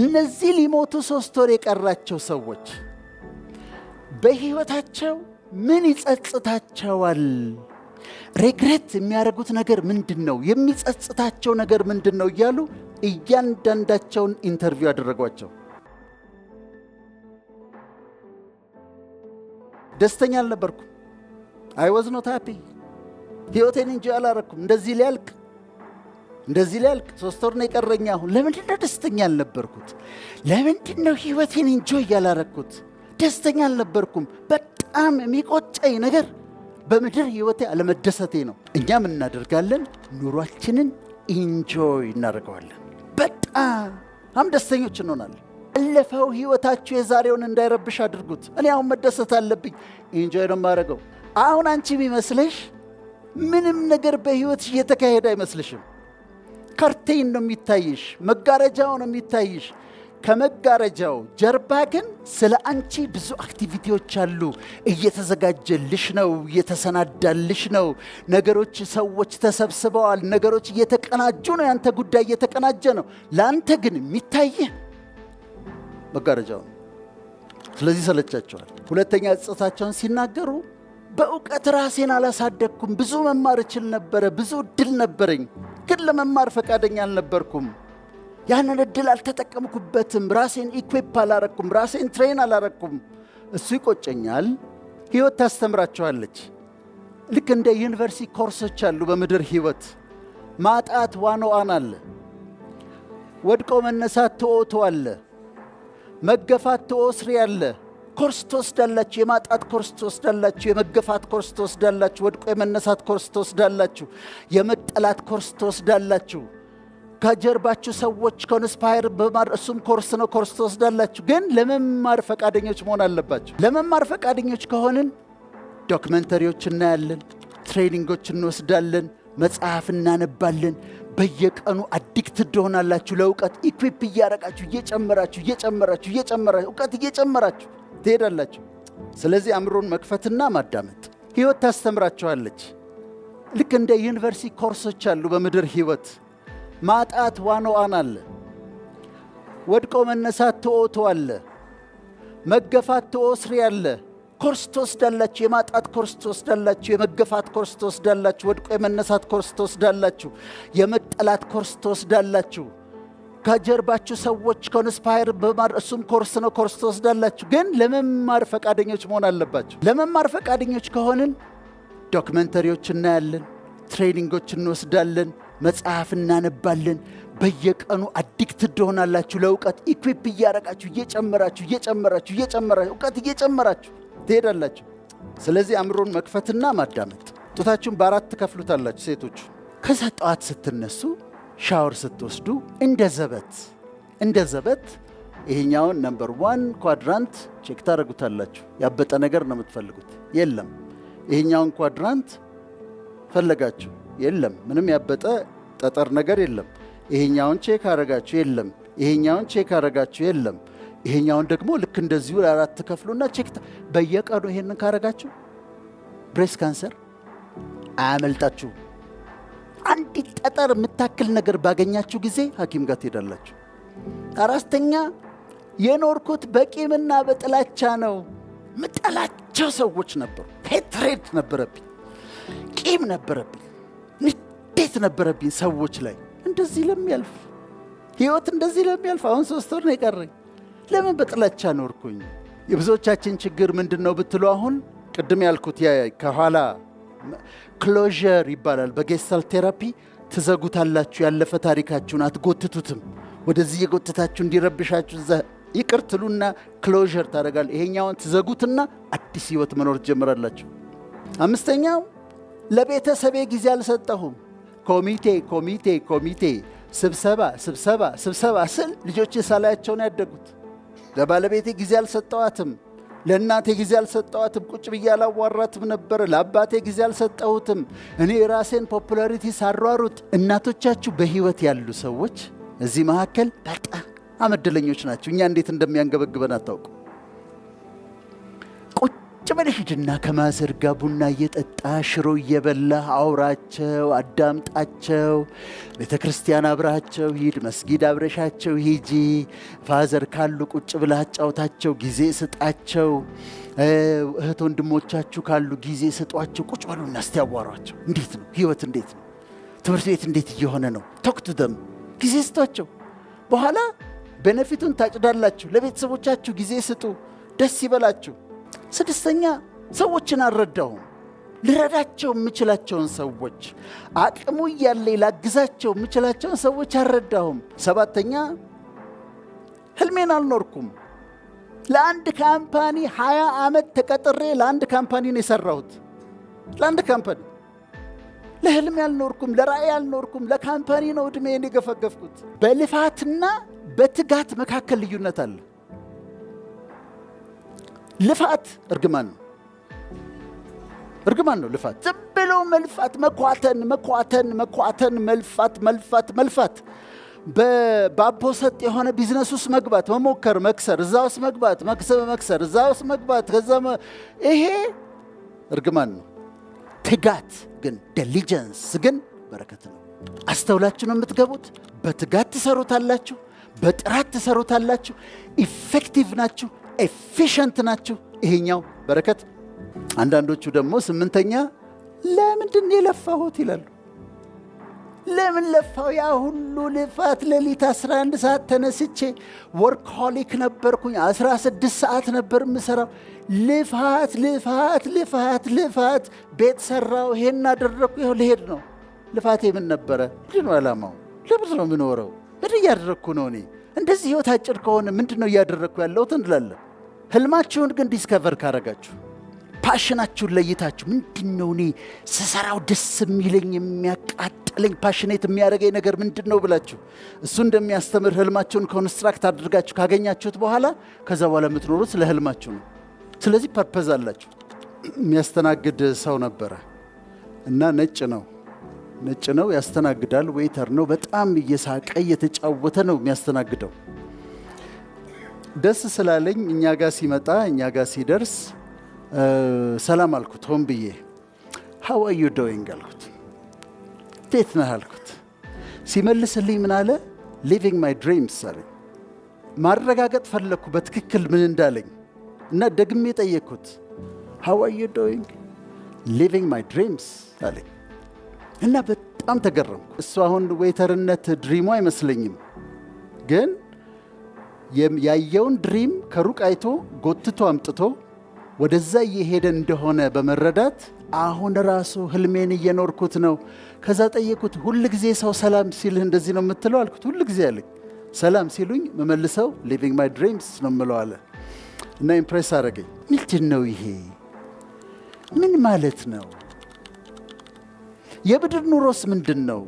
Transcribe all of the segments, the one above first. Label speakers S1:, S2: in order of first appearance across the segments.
S1: እነዚህ ሊሞቱ 3 ወር የቀራቸው ሰዎች በህይወታቸው ምን ይጸጽታቸዋል? ሬግሬት የሚያደርጉት ነገር ምንድነው? የሚጸጽታቸው ነገር ምንድነው? እያሉ እያንዳንዳቸውን ኢንተርቪው ያደረጓቸው። ደስተኛ አልነበርኩም። I was not happy። ህይወቴን እንጂ አላረኩም። እንደዚህ ሊያልቅ 3 ወር ነው የቀረኝ። አሁን ለምንድነው ደስተኛ አልነበርኩት? ለምንድነው ህይወቴን ኢንጆይ ያላረኩት? ደስተኛ አልነበርኩም። በጣም የሚቆጨኝ ነገር በምድር ህይወቴ አለመደሰቴ ነው። እኛም እናደርጋለን፣ ኑሯችንን ኢንጆይ እናደርገዋለን። በጣም ደስተኞች እንሆናለን። አለፈው ህይወታችሁ የዛሬውን እንዳይረብሽ አድርጉት። እኔ አሁን መደሰት አለብኝ፣ ኢንጆይ ነው የማደርገው። አሁን አንቺ ቢመስልሽ ምንም ነገር በህይወትሽ እየተካሄደ አይመስልሽም። ከርቴን ነው የሚታይሽ፣ መጋረጃው ነው የሚታይሽ። ከመጋረጃው ጀርባ ግን ስለ አንቺ ብዙ አክቲቪቲዎች አሉ። እየተዘጋጀልሽ ነው፣ እየተሰናዳልሽ ነው። ነገሮች፣ ሰዎች ተሰብስበዋል። ነገሮች እየተቀናጁ ነው። ያንተ ጉዳይ እየተቀናጀ ነው። ለአንተ ግን የሚታይህ መጋረጃው። ስለዚህ ሰለቻቸዋል። ሁለተኛ ጸጸታቸውን ሲናገሩ በእውቀት ራሴን አላሳደግኩም። ብዙ መማር እችል ነበረ፣ ብዙ እድል ነበረኝ፣ ግን ለመማር ፈቃደኛ አልነበርኩም። ያንን እድል አልተጠቀምኩበትም። ራሴን ኢኩዊፕ አላረኩም፣ ራሴን ትሬን አላረኩም። እሱ ይቆጨኛል። ህይወት ታስተምራቸዋለች። ልክ እንደ ዩኒቨርሲቲ ኮርሶች አሉ በምድር ህይወት። ማጣት 101 አለ፣ ወድቆ መነሳት ተኦቶ አለ፣ መገፋት ተኦስሪ አለ። ኮርስ ትወስዳላችሁ። የማጣት ኮርስ ትወስዳላችሁ፣ የመገፋት ኮርስ ትወስዳላችሁ፣ ወድቆ የመነሳት ኮርስ ትወስዳላችሁ፣ የመጠላት ኮርስ ትወስዳላችሁ። ከጀርባችሁ ሰዎች ኮንስፓየር በማድረግ እሱም ኮርስ ነው፣ ኮርስ ትወስዳላችሁ። ግን ለመማር ፈቃደኞች መሆን አለባችሁ። ለመማር ፈቃደኞች ከሆንን ዶክመንተሪዎች እናያለን፣ ትሬኒንጎች እንወስዳለን፣ መጽሐፍ እናነባለን። በየቀኑ አዲክትድ ትሆናላችሁ ለእውቀት። ኢኩዊፕ እያረጋችሁ እየጨመራችሁ እውቀት እየጨመራችሁ ትሄዳላችሁ። ስለዚህ አእምሮን መክፈትና ማዳመጥ። ህይወት ታስተምራችኋለች። ልክ እንደ ዩኒቨርሲቲ ኮርሶች አሉ በምድር ህይወት። ማጣት 101 አለ፣ ወድቆ መነሳት ተኦቶ አለ፣ መገፋት ተኦስሪ አለ። ኮርስ ትወስዳላችሁ። የማጣት ኮርስ ትወስዳላችሁ፣ የመገፋት ኮርስ ትወስዳላችሁ፣ ወድቆ የመነሳት ኮርስ ትወስዳላችሁ፣ የመጠላት ኮርስ ትወስዳላችሁ። ከጀርባችሁ ሰዎች ኮንስፓየር በማድረግ እሱም ኮርስ ነው፣ ኮርስ ትወስዳላችሁ። ግን ለመማር ፈቃደኞች መሆን አለባችሁ። ለመማር ፈቃደኞች ከሆንን ዶክመንተሪዎች እናያለን፣ ትሬኒንጎች እንወስዳለን፣ መጽሐፍ እናነባለን። በየቀኑ አዲክትድ ትሆናላችሁ ለእውቀት። ኢኩዊፕ እያረጋችሁ እየጨመራችሁ እውቀት እየጨመራችሁ ትሄዳላችሁ። ስለዚህ አእምሮን መክፈትና ማዳመጥ። ጡታችሁን በ4 ትከፍሉታላችሁ ሴቶቹ። ከዛ ጠዋት ስትነሱ ሻወር ስትወስዱ እንደ ዘበት ይሄኛውን ነምበር 1 ኳድራንት ቼክ ታደርጉታላችሁ። ያበጠ ነገር ነው የምትፈልጉት፣ የለም። ይሄኛውን ኳድራንት ፈለጋችሁ፣ የለም። ምንም ያበጠ ጠጠር ነገር የለም። ይሄኛውን ቼክ አረጋችሁ፣ የለም። ይሄኛውን ቼክ አረጋችሁ፣ የለም። ይሄኛውን ደግሞ ልክ እንደዚሁ ለ4 ትከፍሉና ቼክ። በየቀኑ ይሄንን ካረጋችሁ ብሬስት ካንሰር አያመልጣችሁ። አንዲት ጠጠር የምታክል ነገር ባገኛችሁ ጊዜ ሐኪም ጋር ትሄዳላችሁ። 4ኛ የኖርኩት በቂምና በጥላቻ ነው። ምጠላቸው ሰዎች ነበሩ። ሄትሬድ ነበረብኝ፣ ቂም ነበረብኝ፣ ንዴት ነበረብኝ ሰዎች ላይ። እንደዚህ ለሚያልፍ ህይወት እንደዚህ ለሚያልፍ አሁን 3 ወር ነው የቀረኝ። ለምን በጥላቻ ኖርኩኝ? የብዙዎቻችን ችግር ምንድነው ብትሉ፣ አሁን ቅድም ያልኩት ከኋላ ክሎዥር ይባላል። በጌስታልት ቴራፒ ትዘጉታላችሁ። ያለፈ ታሪካችሁን አትጎትቱትም። ወደዚህ የጎትታችሁ እንዲረብሻችሁ ይቅር ትሉና ክሎዥር ታደርጋል። ይሄኛውን ትዘጉትና አዲስ ህይወት መኖር ትጀምራላችሁ። 5ኛው ለቤተሰቤ ጊዜ አልሰጠሁም። ኮሚቴ ስብሰባ ስል ልጆቼ ሳላያቸውን ያደጉት። ለባለቤቴ ጊዜ አልሰጠዋትም። ለእናቴ ጊዜ አልሰጠዋትም። ቁጭ ብዬ አላዋራትም ነበር። ለአባቴ ጊዜ አልሰጠሁትም። እኔ ራሴን ፖፑላሪቲ ሳሯሩጥ። እናቶቻችሁ በህይወት ያሉ ሰዎች እዚህ መካከል በጣም እድለኞች ናቸው። እኛ እንዴት እንደሚያንገበግበን አታውቁ። ቁጭ በል ሂድና ከማዘር ጋር ቡና እየጠጣ ሽሮ እየበላ አውራቸው፣ አዳምጣቸው። ቤተ ክርስቲያን አብራቸው ሂድ፣ መስጊድ አብረሻቸው ሂጂ። ፋዘር ካሉ ቁጭ ብላ አጫውታቸው፣ ጊዜ ስጣቸው። እህት ወንድሞቻችሁ ካሉ ጊዜ ስጧቸው። ቁጭ በሉና እስቲ ያዋሯቸው። እንዴት ነው ህይወት? እንዴት ነው ትምህርት ቤት? እንዴት እየሆነ ነው? ቶክ ቱ ደም፣ ጊዜ ስጧቸው። በኋላ ቤኔፊቱን ታጭዳላችሁ። ለቤተሰቦቻችሁ ጊዜ ስጡ፣ ደስ ይበላችሁ። ስድስተኛ ሰዎችን አልረዳሁም። ልረዳቸው የምችላቸውን ሰዎች፣ አቅሙ እያለኝ ላግዛቸው የምችላቸውን ሰዎች አልረዳሁም። ሰባተኛ ህልሜን አልኖርኩም። ለአንድ ካምፓኒ 20 ዓመት ተቀጥሬ ለአንድ ካምፓኒ ነው የሰራሁት። ለአንድ ካምፓኒ። ለህልሜ አልኖርኩም፣ ለራእይ አልኖርኩም። ለካምፓኒ ነው ዕድሜን የገፈገፍኩት። በልፋትና በትጋት መካከል ልዩነት አለ። ልፋት እርግማን ነው። እርግማን ነው ልፋት። ዝም ብሎ መልፋት፣ መኳተን፣ መልፋት። በአቦ ሰጥ የሆነ ቢዝነስ ውስጥ መግባት፣ መሞከር፣ መክሰር፣ እዛ ውስጥ መግባት፣ መክሰር፣ እዛ ውስጥ መግባት፣ ይሄ እርግማን ነው። ትጋት ግን ዲሊጀንስ ግን በረከት ነው። አስተውላችሁ ነው የምትገቡት። በትጋት ትሰሩታላችሁ፣ በጥራት ትሰሩታላችሁ። ኢፌክቲቭ ናችሁ፣ ኤፊሽንት ናችሁ። ይሄኛው በረከት። አንዳንዶቹ ደግሞ ስምንተኛ ለምንድን የለፋሁት ይላሉ። ለምን ለፋው? ያ ሁሉ ልፋት፣ ሌሊት 11 ሰዓት ተነስቼ ወርክሆሊክ ነበርኩኝ። 16 ሰዓት ነበር የምሰራው። ልፋት። ቤት ሰራው፣ ይሄን አደረግኩ፣ ይኸው ልሄድ ነው። ልፋቴ ምን ነበረ? ምንድን ነው ዓላማው? ለምን ነው የምኖረው? ምን እያደረግኩ ነው? እኔ እንደዚህ ህይወት አጭር ከሆነ ምንድን ነው እያደረግኩ ያለሁት እንላለን። ህልማችሁን ግን ዲስከቨር ካረጋችሁ፣ ፓሽናችሁን ለይታችሁ፣ ምንድን ነው እኔ ስሰራው ደስ የሚለኝ የሚያቃጥለኝ ፓሽኔት የሚያደርገኝ ነገር ምንድን ነው ብላችሁ እሱ እንደሚያስተምር ህልማችሁን ኮንስትራክት አድርጋችሁ ካገኛችሁት በኋላ ከዛ በኋላ የምትኖሩት ስለ ህልማችሁ ነው። ስለዚህ ፐርፐዝ አላችሁ። የሚያስተናግድ ሰው ነበረ እና ነጭ ነው ያስተናግዳል። ዌይተር ነው። በጣም እየሳቀ እየተጫወተ ነው የሚያስተናግደው። ደስ ስላለኝ እኛ ጋር ሲመጣ እኛ ጋር ሲደርስ ሰላም አልኩት። ሆን ብዬ how are you doing አልኩት። እንዴት ነህ አልኩት። ሲመልስልኝ ምን አለ? living my dreams አለኝ። ማረጋገጥ ፈለግኩ በትክክል ምን እንዳለኝ እና ደግሜ ጠየቅኩት። how are you doing? living my dreams አለኝ እና በጣም ተገረምኩ። እሱ አሁን ዌይተርነት ድሪሙ አይመስለኝም፣ ግን ያየውን ድሪም ከሩቅ አይቶ ጎትቶ አምጥቶ ወደዛ እየሄደ እንደሆነ በመረዳት አሁን ራሱ ህልሜን እየኖርኩት ነው። ከዛ ጠየቁት፣ ሁል ጊዜ ሰው ሰላም ሲልህ እንደዚህ ነው የምትለው አልኩት። ሁል ጊዜ አለኝ። ሰላም ሲሉኝ መመልሰው living my dreams ነው የምለው አለ እና ኢምፕሬስ አደረገኝ። ምንድን ነው ይሄ? ምን ማለት ነው? የምድር ኑሮስ ምንድን ነው?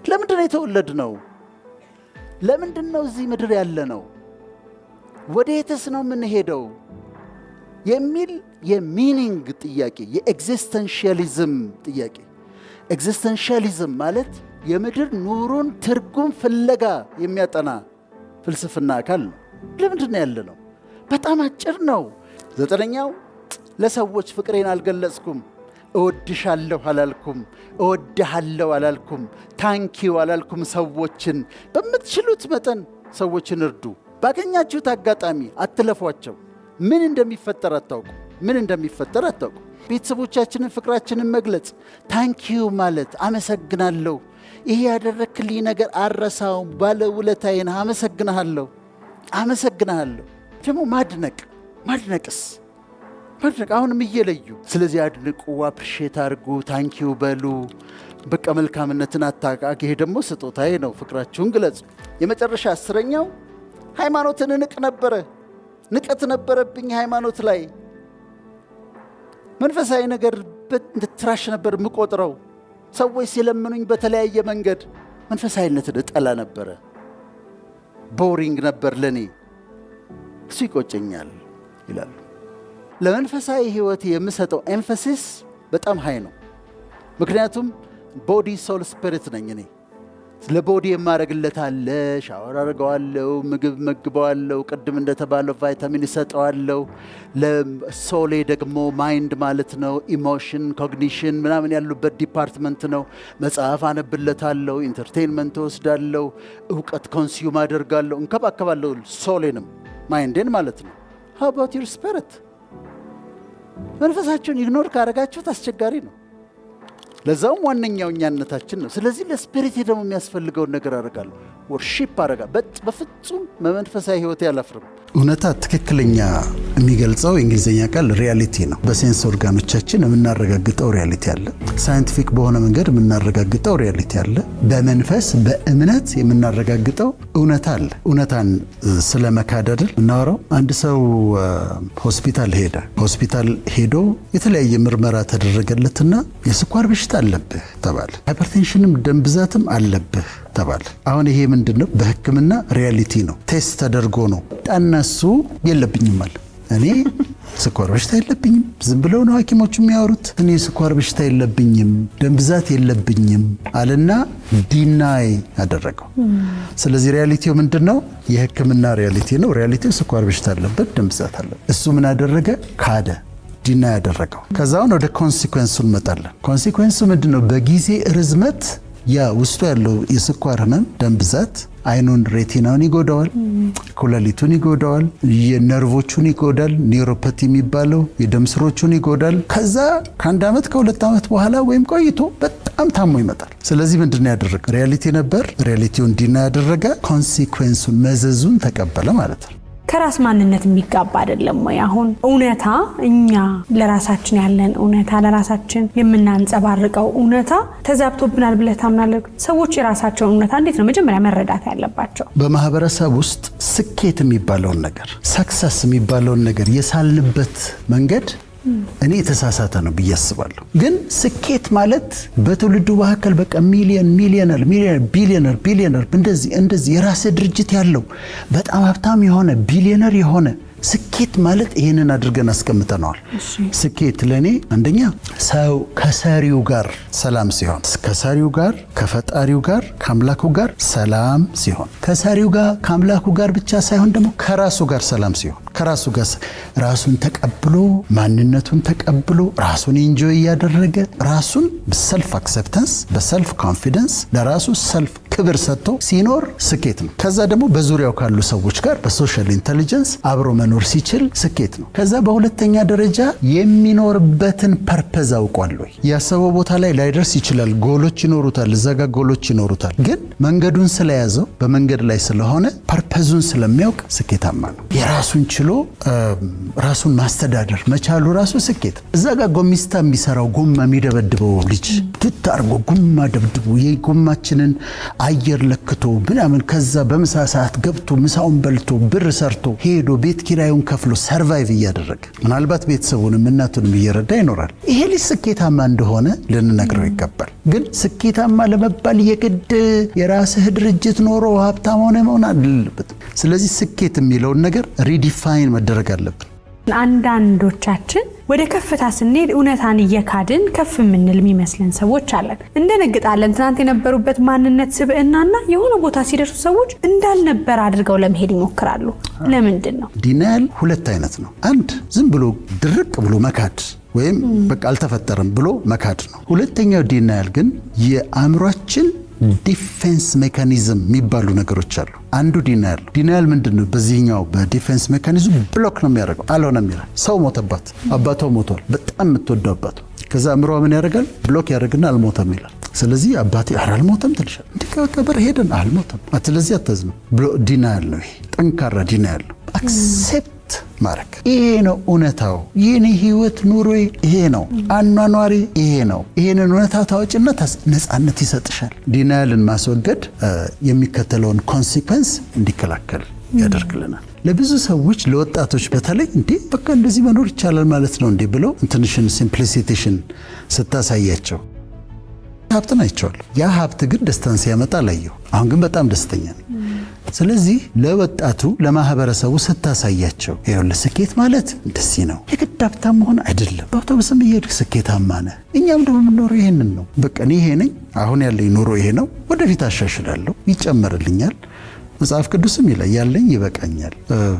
S1: ለምንድን ነው የተወለድ ነው? ለምንድን ነው እዚህ ምድር ያለ ነው? ወዴትስ ነው የምንሄደው? የሚል የሚኒንግ ጥያቄ፣ የኤግዚስተንሻሊዝም ጥያቄ። ኤግዚስተንሻሊዝም ማለት የምድር ኑሮን ትርጉም ፍለጋ የሚያጠና ፍልስፍና አካል ነው። ለምንድን ነው ያለ ነው? በጣም አጭር ነው። ዘጠነኛው ለሰዎች ፍቅሬን አልገለጽኩም። እወድሻለሁ አላልኩም፣ እወድሃለሁ አላልኩም፣ ታንኪው አላልኩም። ሰዎችን በምትችሉት መጠን ሰዎችን እርዱ። ባገኛችሁት አጋጣሚ አትለፏቸው። ምን እንደሚፈጠር አታውቁ። ቤተሰቦቻችንን ፍቅራችንን መግለጽ፣ ታንኪዩ ማለት፣ አመሰግናለሁ፣ ይሄ ያደረክልኝ ነገር አረሳውም፣ ባለውለታዬን አመሰግናለሁ። ደግሞ ማድነቅስ አሁንም እየለዩ። ስለዚህ አድንቁ፣ አፕሪሼት አድርጉ፣ ታንኪዩ በሉ። በቃ መልካምነትን አታቃቂ። ይሄ ደግሞ ስጦታዬ ነው፣ ፍቅራችሁን ግለጹ። የመጨረሻ 10ኛው ሃይማኖትን ንቀት ነበረብኝ። ሃይማኖት ላይ መንፈሳዊ ነገር ትራሽ ነበር የምቆጥረው። ሰዎች ሲለምኑኝ በተለያየ መንገድ መንፈሳዊነትን እጠላ ነበረ። ቦሪንግ ነበር ለኔ። እሱ ይቆጨኛል ይላሉ። ለመንፈሳዊ ህይወት የምሰጠው ኤምፋሲስ በጣም ሃይ ነው። ምክንያቱም ቦዲ ሶል ስፒሪት ነኝ እኔ። ለቦዲ የማረግለት አለ። ሻወር አረጋዋለሁ፣ ምግብ መግበዋለሁ፣ ቅድም እንደተባለው ቫይታሚን እሰጠዋለሁ። ለሶሌ ደግሞ ማይንድ ማለት ነው፣ ኢሞሽን ኮግኒሽን ምናምን ያሉበት ዲፓርትመንት ነው። መጽሐፍ አነብለታለሁ፣ ኢንተርቴንመንት ወስዳለሁ፣ እውቀት ኮንሱም አደርጋለሁ፣ እንከባከባለሁ ሶሌንም ማይንድን ማለት ነው። how about your spirit? መንፈሳችሁን ኢግኖር ካረጋችሁት አስቸጋሪ ነው። ለዛውም ዋነኛው እኛነታችን ነው። ስለዚህ ለስፒሪት ደግሞ የሚያስፈልገውን ነገር አረጋለሁ፣ ወርሺፕ አረጋ። በፍጹም በመንፈሳዊ ህይወት ያላፍርም። እውነታ ትክክለኛ የሚገልጸው የእንግሊዝኛ ቃል ሪያሊቲ ነው። በሴንስ ኦርጋኖቻችን የምናረጋግጠው ሪያሊቲ አለ። ሳይንቲፊክ በሆነ መንገድ የምናረጋግጠው ሪያሊቲ አለ። በመንፈስ በእምነት የምናረጋግጠው እውነታ አለ። እውነታን ስለ መካድ አይደል እናወራው። አንድ ሰው ሆስፒታል ሄዶ የተለያየ ምርመራ ተደረገለትና የስኳር በሽታ አለብህ ተባለ። ሃይፐርቴንሽንም ደም ብዛትም አለብህ ተባለ። አሁን ይሄ ምንድነው? በህክምና ሪያሊቲ ነው። ቴስት ተደርጎ ነው። ጣናሱ የለብኝም አለ። እኔ ስኳር በሽታ የለብኝም፣ ዝም ብለው ነው ሐኪሞቹ የሚያወሩት። እኔ ስኳር በሽታ የለብኝም፣ ደም ብዛት የለብኝም አለና ዲናይ አደረገው። ስለዚህ ሪያሊቲው ምንድነው? የህክምና ሪያሊቲ ነው። ሪያሊቲው ስኳር በሽታ አለበት፣ ደም ብዛት አለበት። እሱ ምን አደረገ? ካደ፣ ዲና ያደረገው። ከዛውን ወደ ኮንሲኩዌንሱ እንመጣለን። ኮንሲኩዌንሱ ምንድነው? በጊዜ ርዝመት ያ ውስጡ ያለው የስኳር ህመም ደም ብዛት አይኑን ሬቲናውን ይጎዳዋል፣ ኩላሊቱን ይጎዳዋል፣ የነርቮቹን ይጎዳል፣ ኒውሮፓቲ የሚባለው የደም ስሮቹን ይጎዳል። ከዛ ከአንድ ዓመት ከሁለት ዓመት በኋላ ወይም ቆይቶ በጣም ታሞ ይመጣል። ስለዚህ ምንድነው ያደረገ? ሪያሊቲ ነበር፣ ሪያሊቲውን ዲና ያደረገ፣ ኮንሲኩዌንሱን መዘዙን ተቀበለ ማለት ነው።
S2: ከራስ ማንነት የሚጋባ አይደለም ወይ? አሁን እውነታ እኛ ለራሳችን ያለን እውነታ ለራሳችን የምናንጸባርቀው እውነታ ተዛብቶብናል ብለህ ታምናለህ? ሰዎች የራሳቸውን እውነታ እንዴት ነው መጀመሪያ መረዳት ያለባቸው?
S1: በማህበረሰብ ውስጥ ስኬት የሚባለውን ነገር ሰክሰስ የሚባለውን ነገር የሳልንበት መንገድ እኔ የተሳሳተ ነው ብዬ አስባለሁ። ግን ስኬት ማለት በትውልዱ መካከል በቃ ሚሊዮነር ቢሊዮነር እንደዚህ የራስ ድርጅት ያለው በጣም ሀብታም የሆነ ቢሊዮነር የሆነ ስኬት ማለት ይሄንን አድርገን አስቀምጠናል። ስኬት ለኔ አንደኛ ሰው ከሰሪው ጋር ሰላም ሲሆን፣ ከሰሪው ጋር ከፈጣሪው ጋር ከአምላኩ ጋር ሰላም ሲሆን፣ ከሰሪው ጋር ከአምላኩ ጋር ብቻ ሳይሆን ደግሞ ከራሱ ጋር ሰላም ሲሆን፣ ከራሱ ጋር ራሱን ተቀብሎ ማንነቱን ተቀብሎ ራሱን ኢንጆይ እያደረገ ራሱን በሰልፍ አክሰፕታንስ በሰልፍ ኮንፊደንስ ለራሱ ሰልፍ ክብር ሰጥቶ ሲኖር ስኬት ነው። ከዛ ደግሞ በዙሪያው ካሉ ሰዎች ጋር በሶሻል ኢንተለጀንስ አብሮ መኖር ሲችል ስኬት ነው። ከዛ በሁለተኛ ደረጃ የሚኖርበትን ፐርፐዝ አውቋል ወይ? ያሰበው ቦታ ላይ ላይደርስ ይችላል። ጎሎች ይኖሩታል፣ እዛ ጋር ጎሎች ይኖሩታል። ግን መንገዱን ስለያዘው በመንገድ ላይ ስለሆነ ፐርፐዙን ስለሚያውቅ ስኬታማ ነው። የራሱን ችሎ ራሱን ማስተዳደር መቻሉ ራሱ ስኬት። እዛ ጋር ጎሚስታ የሚሰራው ጎማ የሚደበድበው ልጅ ትታርጎ ጎማ ደብድቦ የጎማችንን አየር ለክቶ ምናምን ከዛ በምሳ ሰዓት ገብቶ ምሳውን በልቶ ብር ሰርቶ ሄዶ ቤት ኪራዩን ከፍሎ ሰርቫይቭ እያደረገ ምናልባት ቤተሰቡንም እናቱንም እየረዳ ይኖራል። ይሄ ልጅ ስኬታማ እንደሆነ ልንነግረው ይገባል። ግን ስኬታማ ለመባል የግድ የራስህ ድርጅት ኖሮ ሀብታም ሆነ መሆን አለበት። ስለዚህ ስኬት የሚለውን ነገር ሪዲፋይን መደረግ አለብን።
S2: አንዳንዶቻችን ወደ ከፍታ ስንሄድ እውነታን እየካድን ከፍ የምንል የሚመስለን ሰዎች አለን። እንደነግጣለን። ትናንት የነበሩበት ማንነት ስብዕናና የሆነ ቦታ ሲደርሱ ሰዎች እንዳልነበር አድርገው ለመሄድ ይሞክራሉ። ለምንድን ነው?
S1: ዲናያል ሁለት አይነት ነው። አንድ ዝም ብሎ ድርቅ ብሎ መካድ ወይም በቃ አልተፈጠረም ብሎ መካድ ነው። ሁለተኛው ዲናያል ግን የአእምሯችን ዲፌንስ ሜካኒዝም የሚባሉ ነገሮች አሉ። አንዱ ዲናያል ምንድነው? በዚህኛው በዲፌንስ ሜካኒዝም ብሎክ ነው የሚያደርገው። አልሆነም ይላል። ሰው ሞተባት፣ አባቷ ሞቷል፣ በጣም የምትወደው አባቷ። ከዛ አእምሯ ምን ያደርጋል? ብሎክ ያደርግና አልሞተም ይላል። ስለዚህ አባቴ አልሞተም ትልሻል፣ እንዲቀበር ሄደን አልሞተም፣ ስለዚህ አትዝም ብሎ ዲናያል ነው። ይሄ ጠንካራ ዲናያል ነው። አክሴፕት ማረክ። ይሄ ነው እውነታው። የኔ ህይወት ኑሮዬ ይሄ ነው፣ አኗኗሪ ይሄ ነው። ይሄንን እውነታ ታወጭና ነፃነት ይሰጥሻል። ዲናያልን ማስወገድ የሚከተለውን ኮንሲኩዌንስ እንዲከላከል ያደርግልናል። ለብዙ ሰዎች ለወጣቶች በተለይ እንዴ በቃ እንደዚህ መኖር ይቻላል ማለት ነው እንዴ ብለው እንትንሽን ሲምፕሊሲቲሽን ስታሳያቸው ሀብትን አይቼዋለሁ። ያ ሀብት ግን ደስታን ሲያመጣ አላየሁ። አሁን ግን በጣም ደስተኛ ነኝ። ስለዚህ ለወጣቱ ለማህበረሰቡ ስታሳያቸው ይኸውልህ ስኬት ማለት እንደዚህ ነው፣ የግድ ሀብታም መሆን አይደለም። በአውቶቡስም እየሄድክ ስኬታማ ነህ። እኛም ደግሞ የምንኖረው ይሄንን ነው። በቃ እኔ ይሄ ነኝ፣ አሁን ያለኝ ኑሮ ይሄ ነው፣ ወደፊት አሻሽላለሁ፣ ይጨመርልኛል። መጽሐፍ ቅዱስም ይላል ያለኝ ይበቃኛል፣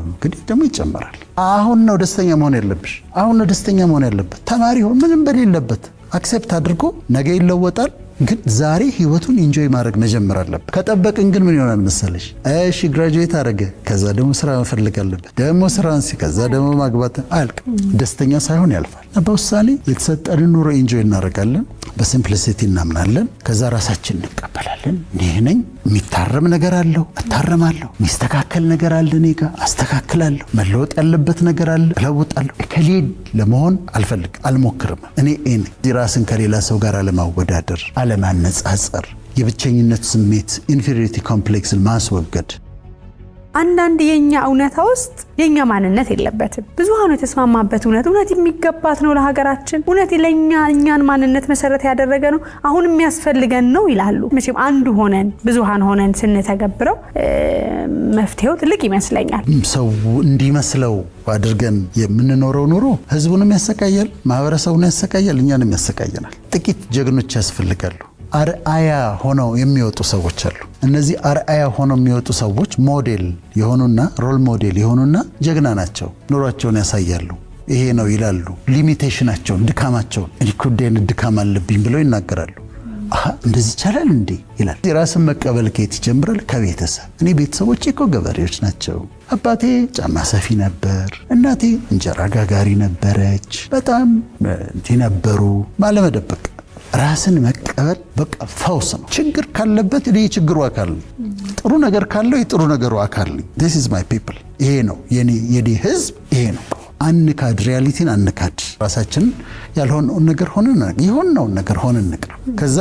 S1: እንግዲህ ደግሞ ይጨመራል። አሁን ነው ደስተኛ መሆን ያለብሽ፣ አሁን ነው ደስተኛ መሆን ያለበት። ተማሪ ሆን ምንም በሌለበት አክሴፕት አድርጎ ነገ ይለወጣል። ግን ዛሬ ህይወቱን ኢንጆይ ማድረግ መጀመር አለበት። ከጠበቅን ግን ምን ይሆናል መሰለሽ? እሺ ግራጁዌት አደረገ፣ ከዛ ደግሞ ስራ መፈለግ አለበት፣ ደግሞ ስራን ከዛ ደግሞ ማግባት አያልቅም። ደስተኛ ሳይሆን ያልፋል። በውሳኔ የተሰጠንን ኑሮ ኢንጆይ እናደርጋለን። በሲምፕሊሲቲ እናምናለን። ከዛ ራሳችን እንቀበላለን። ይህ ነኝ፣ የሚታረም ነገር አለው እታረማለሁ፣ የሚስተካከል ነገር አለ እኔ ጋ አስተካክላለሁ፣ መለወጥ ያለበት ነገር አለ እለውጣለሁ። ከሌ ለመሆን አልፈልግም፣ አልሞክርም። እኔ ራስን ከሌላ ሰው ጋር አለማወዳደር፣ አለማነጻጸር፣ የብቸኝነት ስሜት ኢንፌሪዮሪቲ ኮምፕሌክስን ማስወገድ።
S2: አንዳንድ የኛ እውነታ ውስጥ የኛ ማንነት የለበትም። ብዙሃኑ የተስማማበት እውነት የሚገባት ነው ለሀገራችን፣ እውነት ለኛ እኛን ማንነት መሰረት ያደረገ ነው፣ አሁን የሚያስፈልገን ነው ይላሉ። መቼም አንዱ ሆነን ብዙሃን ሆነን ስንተገብረው መፍትሄው ትልቅ ይመስለኛል።
S1: ሰው እንዲመስለው አድርገን የምንኖረው ኑሮ ህዝቡንም ያሰቃያል፣ ማህበረሰቡን ያሰቃያል፣ እኛንም ያሰቃየናል። ጥቂት ጀግኖች ያስፈልጋሉ። አርአያ ሆነው የሚወጡ ሰዎች አሉ። እነዚህ አርአያ ሆነው የሚወጡ ሰዎች ሞዴል የሆኑና ሮል ሞዴል የሆኑና ጀግና ናቸው። ኑሯቸውን ያሳያሉ። ይሄ ነው ይላሉ። ሊሚቴሽናቸውን፣ ድካማቸውን እንዲኩዴን ድካም አለብኝ ብለው ይናገራሉ። እንደዚህ ይቻላል እንዴ ይላል። ራስን መቀበል ከየት ይጀምራል? ከቤተሰብ። እኔ ቤተሰቦቼ እኮ ገበሬዎች ናቸው። አባቴ ጫማ ሰፊ ነበር፣ እናቴ እንጀራ ጋጋሪ ነበረች፣ በጣም ነበሩ። ባለመደበቅ ራስን መቀበል በቃ ፈውስ ነው። ችግር ካለበት እኔ የችግሩ አካል ነኝ፣ ጥሩ ነገር ካለው የጥሩ ነገሩ አካል ነኝ። this is my people። ይሄ ነው የኔ ህዝብ፣ ይሄ ነው። አንካድ፣ ሪያሊቲን አንካድ። ራሳችንን ያልሆነውን ነገር ሆነን የሆነውን ነገር ሆነን እንቅረብ። ከዛ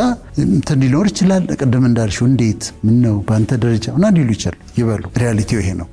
S1: እንትን ሊኖር ይችላል። ቅድም እንዳልሽው እንዴት ምን ነው በአንተ ደረጃ እና ሊሉ ይችላል። ይበሉ። ሪያሊቲው ይሄ ነው።